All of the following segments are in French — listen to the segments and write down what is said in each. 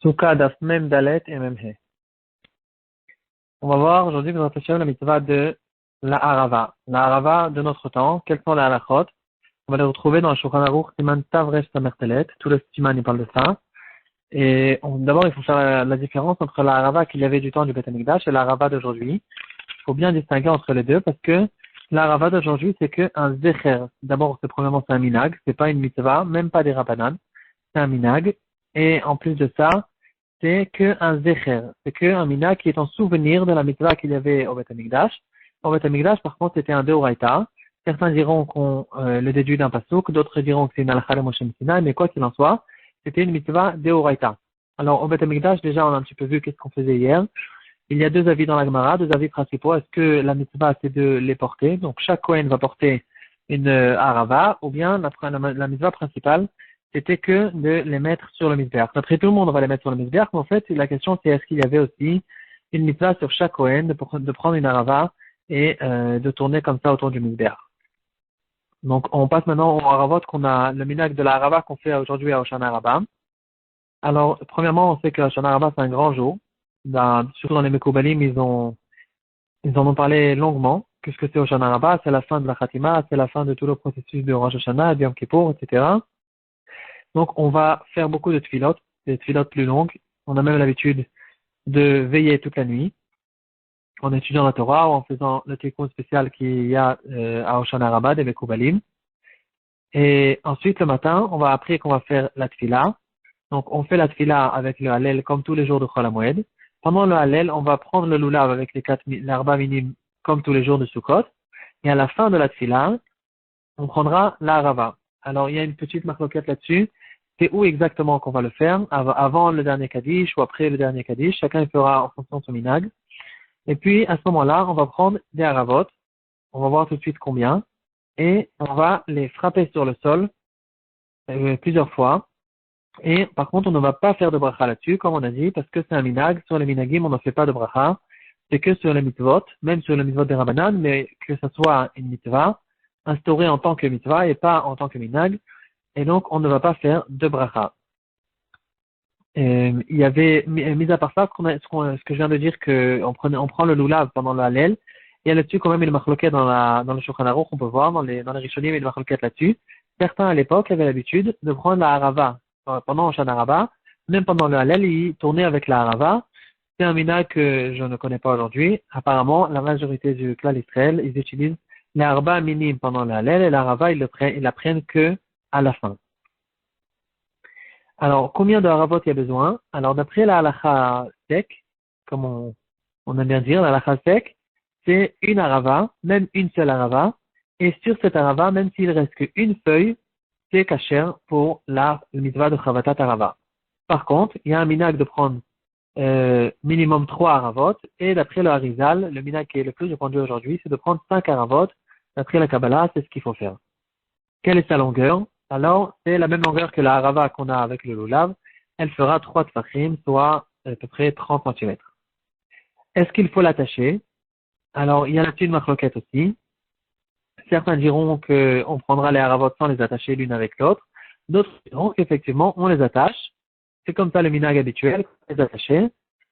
Souka daf mem dalet et mem he. On va voir aujourd'hui la mitzvah de la harava. La harava de notre temps, quels sont les halachot? On va les retrouver dans le Shulchan Aruch, Siman Tavresh Samertelet. Tout le Siman, il parle de ça. Et d'abord, il faut faire la différence entre la harava qu'il y avait du temps du Beth Amikdash et la harava d'aujourd'hui. Il faut bien distinguer entre les deux parce que la harava d'aujourd'hui, c'est que un zecher. D'abord, premièrement, c'est un minag. C'est pas une mitzvah, même pas des rabanan. C'est un minag. Et en plus de ça, c'est qu'un zecher, c'est qu'un mina qui est en souvenir de la mitzvah qu'il y avait au Beth Amikdash. Au Beth Amikdash, par contre, c'était un deoraita. Certains diront qu'on le déduit d'un pasuk, d'autres diront que c'est une halakha de Moshe Sinai, mais quoi qu'il en soit, c'était une mitzvah deoraita. Alors, au Beth Amikdash, déjà, on a un petit peu vu qu'est-ce qu'on faisait hier. Il y a deux avis dans la Gemara, deux avis principaux. Est-ce que la mitzvah, c'est de les porter? Donc, chaque Kohen va porter une harava, ou bien la mitzvah principale, c'était que de les mettre sur le misbéach. Après, tout le monde va les mettre sur le misbéach, mais en fait, la question c'est est-ce qu'il y avait aussi une mitzvah sur chaque Kohen de prendre une harava et de tourner comme ça autour du misbéach. Donc, on passe maintenant au haravot qu'on a, le minag de la harava qu'on fait aujourd'hui à Hoshana Rabbah. Alors, premièrement, on sait que Hoshana Rabbah c'est un grand jour. Surtout dans les Mekoubalim, ils en ont parlé longuement. Qu'est-ce que c'est Hoshana Rabbah? C'est la fin de la Khatima, c'est la fin de tout le processus de Rosh Hashanah, de Yom Kippur, etc. Donc, on va faire beaucoup de tefilot, des tefilot plus longues. On a même l'habitude de veiller toute la nuit, en étudiant la Torah ou en faisant le tikkun spécial qu'il y a à Hoshana Rabbah, des Mekoubalim. Et ensuite, le matin, après qu'on va faire la tefila. Donc, on fait la tefila avec le Hallel comme tous les jours de Chol HaMoed. Pendant le Hallel, on va prendre le lulav avec l'arba minim comme tous les jours de Sukkot. Et à la fin de la tefila, on prendra la harava. Alors, il y a une petite marloquette là-dessus. C'est où exactement qu'on va le faire, avant le dernier Kaddish ou après le dernier Kaddish. Chacun le fera en fonction de son minag. Et puis, à ce moment-là, on va prendre des haravot. On va voir tout de suite combien. Et on va les frapper sur le sol plusieurs fois. Et par contre, on ne va pas faire de bracha là-dessus, comme on a dit, parce que c'est un minag. Sur les minagim, on ne fait pas de bracha. C'est que sur les mitzvot, même sur les mitzvot des Rabbanan, mais que ce soit une mitzvah, instaurée en tant que mitzvah et pas en tant que minag. Et donc, on ne va pas faire de bracha. Il y avait, mis à part ça, ce que je viens de dire, on prend le lulav pendant le Hallel. Il y a là-dessus quand même une marloquette dans le Shulchan Aruch, on peut voir, dans les Rishonim, il y a une marloquette là-dessus. Certains, à l'époque, avaient l'habitude de prendre la harava pendant Hoshana Rabbah, même pendant le Hallel, ils tournaient avec la harava. C'est un mina que je ne connais pas aujourd'hui. Apparemment, la majorité du clan Israël, ils utilisent la harava minime pendant le Hallel et la harava, ils la prennent que à la fin. Alors, combien de haravot il y a besoin? Alors, d'après la halakha sec, comme on aime bien dire, la halakha sec, c'est une harava, même une seule harava, et sur cette harava, même s'il reste qu'une feuille, c'est kasher pour la mitzvah de chavatat harava. Par contre, il y a un minag de prendre minimum 3 haravot, et d'après le Harizal, le minag qui est le plus répandu aujourd'hui, c'est de prendre 5 haravot. D'après la Kabbalah, c'est ce qu'il faut faire. Quelle est sa longueur? Alors, c'est la même longueur que la harava qu'on a avec le lulav. Elle fera 3 tfachim, soit à peu près 30 cm. Est-ce qu'il faut l'attacher? Alors, il y a là-dessus une marloquette aussi. Certains diront qu'on prendra les haravot sans les attacher l'une avec l'autre. D'autres diront qu'effectivement, on les attache. C'est comme ça le minag habituel, les attacher.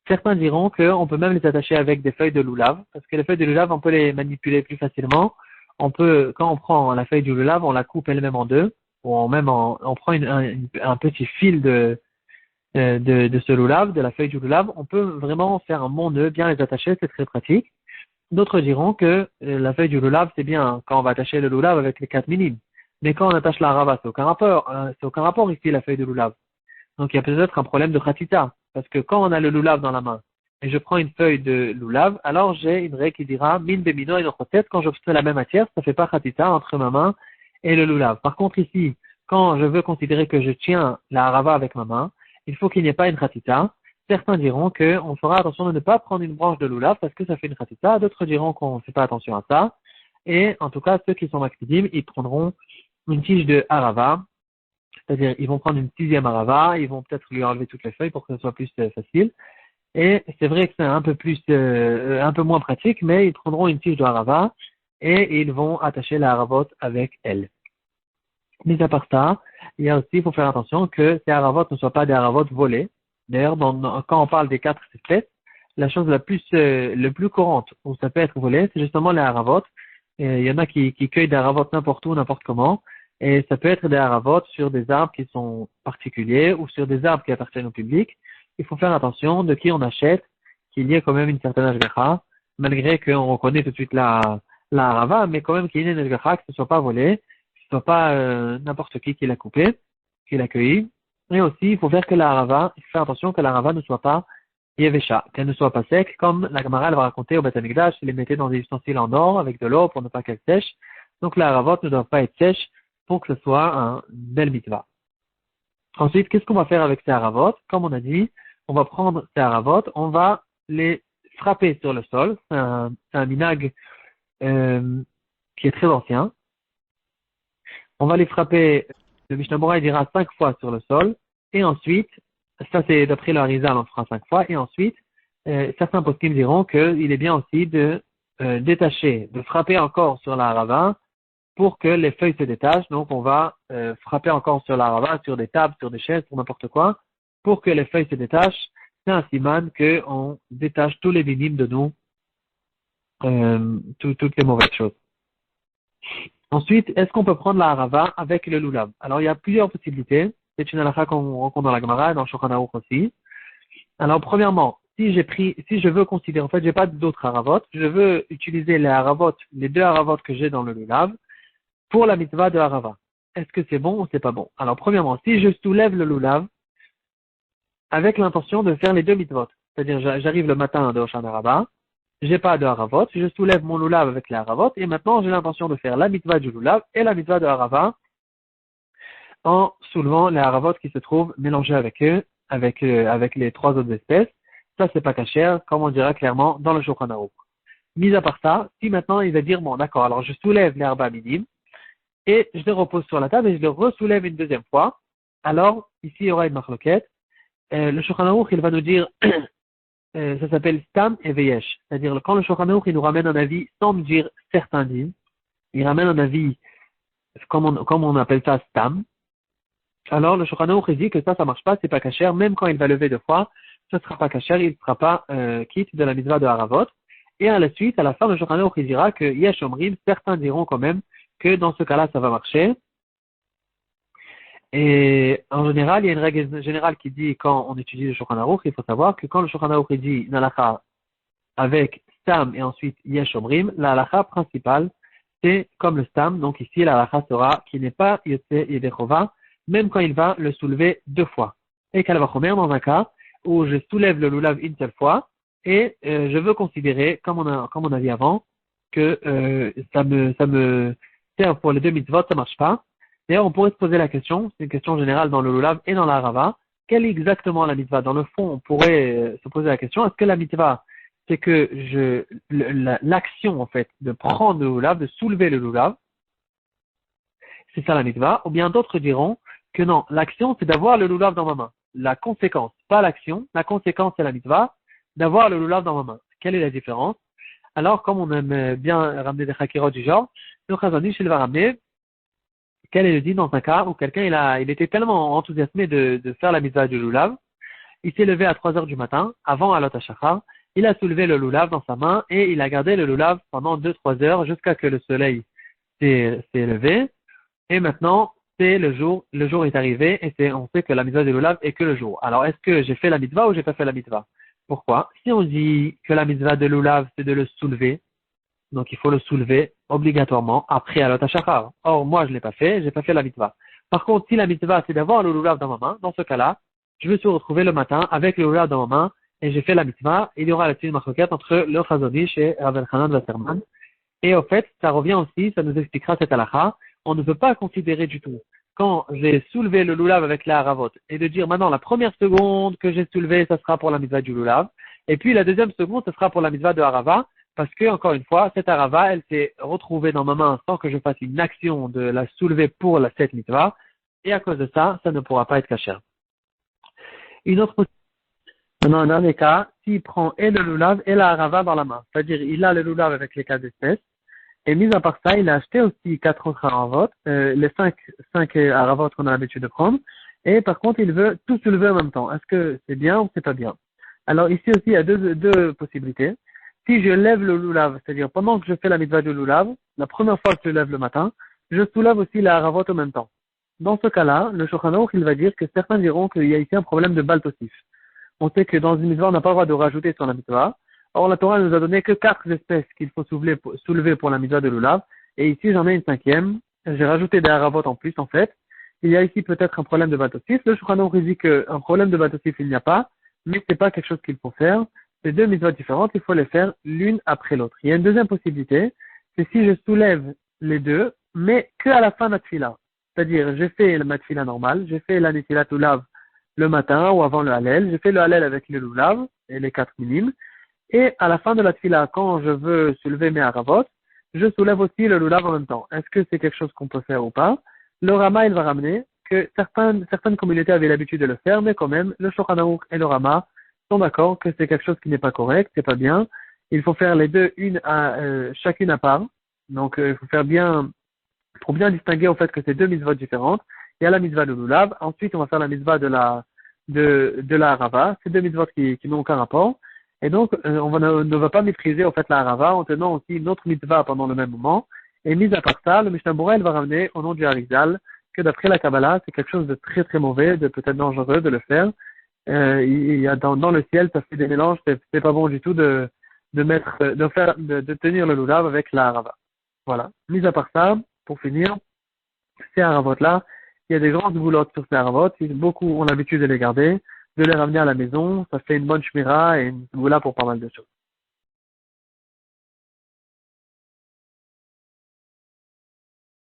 Certains diront qu'on peut même les attacher avec des feuilles de lulav, parce que les feuilles de lulav, on peut les manipuler plus facilement. Quand on prend la feuille du lulav, on la coupe elle-même en deux, ou on prend un petit fil de ce lulav, de la feuille du lulav. On peut vraiment faire un bon nœud, bien les attacher, c'est très pratique. D'autres diront que la feuille du lulav, c'est bien quand on va attacher le lulav avec les 4 minimes. Mais quand on attache la harava, c'est aucun rapport ici, la feuille de lulav. Donc il y a peut-être un problème de khatita. Parce que quand on a le lulav dans la main, et je prends une feuille de lulav, alors j'ai une règle qui dira, min bemino et notre tête, quand je fais la même matière, ça fait pas khatita entre ma main et le lulav. Par contre ici, quand je veux considérer que je tiens la harava avec ma main, il faut qu'il n'y ait pas une khatita. Certains diront qu'on fera attention de ne pas prendre une branche de lulav parce que ça fait une khatita. D'autres diront qu'on ne fait pas attention à ça. Et en tout cas, ceux qui sont makpidim, ils prendront une tige de harava. C'est-à-dire, ils vont prendre une 6e harava, ils vont peut-être lui enlever toutes les feuilles pour que ce soit plus facile. Et c'est vrai que c'est un peu moins pratique, mais ils prendront une tige de harava et ils vont attacher la haravot avec elle. Mis à part ça, il faut faire attention que ces haravot ne soient pas des haravot volés. D'ailleurs, quand on parle des 4 espèces, la chose le plus courante où ça peut être volé, c'est justement les haravot. Et il y en a qui cueillent des haravot n'importe où, n'importe comment. Et ça peut être des haravot sur des arbres qui sont particuliers ou sur des arbres qui appartiennent au public. Il faut faire attention de qui on achète, qu'il y ait quand même une certaine ashgacha, malgré qu'on reconnaît tout de suite la harava, mais quand même qu'il y ait une ashgacha, que ce soit pas volé, que ce soit pas n'importe qui l'a coupé, qui l'a cueilli. Et aussi, il faut faire que la harava, il faut faire attention que la harava ne soit pas yevesha, qu'elle ne soit pas sec, comme la Gemara elle va raconter au Beth Amikdash, il les mettait dans des ustensiles en or avec de l'eau pour ne pas qu'elle sèche. Donc la haravot ne doit pas être sèche pour que ce soit un bel mitzvah. Ensuite, qu'est-ce qu'on va faire avec ces haravot? Comme on a dit, on va prendre ces haravot, on va les frapper sur le sol. C'est un minag qui est très ancien. On va les frapper, le Mishnah Bora il dira 5 fois sur le sol, et ensuite, ça c'est d'après le Harizal, on fera 5 fois, et ensuite, certains poskim diront qu'il est bien aussi de détacher, de frapper encore sur la harava pour que les feuilles se détachent. Donc on va frapper encore sur la harava, sur des tables, sur des chaises, sur n'importe quoi, pour que les feuilles se détachent. C'est un siman qu'on détache tous les minimes de nous, toutes les mauvaises choses. Ensuite, est-ce qu'on peut prendre la harava avec le lulav? Alors, il y a plusieurs possibilités. C'est une halakha qu'on rencontre dans la Gemara et dans Shulchan Aruch aussi. Alors, premièrement, si je veux considérer, en fait, j'ai pas d'autres haravot, je veux utiliser les 2 haravot que j'ai dans le lulav pour la mitzvah de harava. Est-ce que c'est bon ou c'est pas bon? Alors, premièrement, si je soulève le lulav avec l'intention de faire les 2 mitzvot, c'est-à-dire j'arrive le matin de Hoshana Rabbah, j'ai pas de haravot, je soulève mon lulav avec les haravot, et maintenant j'ai l'intention de faire la mitzvah du lulav et la mitzvah de harava en soulevant les haravot qui se trouvent mélangés avec eux, avec les 3 autres espèces. Ça c'est pas caché, comme on dira clairement dans le Shulchan Aruch. Mis à part ça, si maintenant il va dire, bon d'accord, alors je soulève les harba minimes, et je les repose sur la table et je les ressoulève une deuxième fois, alors ici il y aura une marloquette. Le Shulchan Aruch il va nous dire ça s'appelle Stam et Veyesh. C'est-à-dire, quand le Shulchan Aruch, il nous ramène un avis sans me dire certains disent, il ramène un avis, comme on appelle ça Stam, alors le Shulchan Aruch, il dit que ça marche pas, c'est pas kasher, même quand il va lever 2 fois, ce sera pas kasher, il ne sera pas quitte de la mitzvah de haravot. Et à la suite, à la fin, le Shulchan Aruch, il dira que Yesh Omrim, certains diront quand même que dans ce cas-là, ça va marcher. Et en général, il y a une règle générale qui dit, quand on étudie le Shulchan Aruch, il faut savoir que quand le Shulchan Aruch dit une halakha avec Stam et ensuite Yesh Omrim, la halakha principale, c'est comme le Stam. Donc ici, la halakha sera qui n'est pas Yotze Yedechova, même quand il va le soulever 2 fois. Et Kalvachomer, dans un cas où je soulève le lulav une seule fois, et je veux considérer, comme on a dit avant, que ça me sert pour les 2 mitzvot, ça marche pas. D'ailleurs, on pourrait se poser la question, c'est une question générale dans le lulav et dans la harava, quelle est exactement la mitzvah? Dans le fond, on pourrait se poser la question, est-ce que la mitzvah, c'est que l'action, en fait, de prendre le lulav, de soulever le lulav, c'est ça la mitzvah, ou bien d'autres diront que non, l'action, c'est d'avoir le lulav dans ma main. La conséquence, pas l'action, la conséquence, c'est la mitzvah, d'avoir le lulav dans ma main. Quelle est la différence? Alors, comme on aime bien ramener des chakirot du genre, le Chazon Ish, il va ramener quel est le dit dans un cas où quelqu'un il était tellement enthousiasmé de faire la mitzvah du lulav, il s'est levé à 3 heures du matin, avant Alot HaShachar, il a soulevé le lulav dans sa main et il a gardé le lulav pendant 2-3 heures jusqu'à que le soleil s'est levé. Et maintenant, c'est le jour est arrivé et on sait que la mitzvah du lulav est que le jour. Alors, est-ce que j'ai fait la mitzvah ou j'ai pas fait la mitzvah? Pourquoi? Si on dit que la mitzvah de lulav, c'est de le soulever, donc il faut le soulever obligatoirement après Alot HaShachar. Or, moi, je l'ai pas fait, j'ai pas fait la mitzvah. Par contre, si la mitzvah, c'est d'avoir le lulav dans ma main, dans ce cas-là, je vais se retrouver le matin avec le lulav dans ma main et j'ai fait la mitzvah. Il y aura là-dessus une marquette entre le Chazon Ish et Rav Elchanan Wasserman. Et au fait, ça revient aussi, ça nous expliquera cette halakha. On ne peut pas considérer du tout, quand j'ai soulevé le lulav avec la haravot, et de dire maintenant la première seconde que j'ai soulevé, ça sera pour la mitzvah du lulav, et puis la deuxième seconde, ça sera pour la mitzvah de harava, parce que, encore une fois, cette harava, elle s'est retrouvée dans ma main sans que je fasse une action de la soulever pour cette mitzvah, et à cause de ça, ça ne pourra pas être kasher. Une autre possibilité, dans un dernier cas, s'il prend et le lulav et la harava dans la main, c'est-à-dire il a le lulav avec les 4 espèces, et mis à part ça, il a acheté aussi 4 autres haravot, les 5 haravot qu'on a l'habitude de prendre, Et par contre, il veut tout soulever en même temps. Est-ce que c'est bien ou c'est pas bien? Alors ici aussi, il y a deux possibilités. Si je lève le loulav, c'est-à-dire pendant que je fais la mitzvah du loulav, la première fois que je lève le matin, je soulève aussi la haravot en même temps. Dans ce cas-là, le Shulchan Aruch, il va dire que certains diront qu'il y a ici un problème de baltosif. On sait que dans une mitzvah, on n'a pas le droit de rajouter sur la mitzvah. Or, la Torah nous a donné que 4 espèces qu'il faut soulever pour la mitzvah de l'ulav. Et ici, j'en ai une cinquième. J'ai rajouté des haravot en plus, en fait. Il y a ici peut-être un problème de batosif. Le Shulchan Aruch dit qu'un problème de batosif, il n'y a pas, mais c'est pas quelque chose qu'il faut faire. C'est deux mitzvahs différentes, il faut les faire l'une après l'autre. Il y a une deuxième possibilité, c'est si je soulève les deux, mais que à la fin de la tfila. C'est-à-dire, j'ai fait ma tfila normale, j'ai fait la netilat ulav le matin ou avant le halel, j'ai fait le halel avec le lulav et les 4 minimes, et à la fin de la tfila, quand je veux soulever mes haravot, je soulève aussi le lulav en même temps. Est-ce que c'est quelque chose qu'on peut faire ou pas? Le Rama, il va ramener que certaines communautés avaient l'habitude de le faire, mais quand même, le Shulchan Aruch et le Rama sont d'accord que c'est quelque chose qui n'est pas correct, c'est pas bien. Il faut faire les deux, chacune à part. Donc, il faut faire bien, pour bien distinguer au fait que c'est deux mitzvot différentes. Il y a la mitzvah de l'ulav, ensuite on va faire la mitzvah de la harava. C'est deux mitzvot qui n'ont aucun rapport. Et donc, ne va pas maîtriser au fait la harava en tenant aussi une autre mitzvah pendant le même moment. Et mis à part ça, le Mishnah Berurah, il va ramener au nom du Harizal que d'après la Kabbalah, c'est quelque chose de très très mauvais, de peut-être dangereux de le faire. Il y a dans le ciel, ça fait des mélanges, c'est pas bon du tout de tenir le lulav avec la harava. Voilà. Mis à part ça, pour finir, ces haravot-là, il y a des grandes boulottes sur ces haravot, beaucoup ont l'habitude de les garder, de les ramener à la maison, ça fait une bonne shmira et une boula pour pas mal de choses.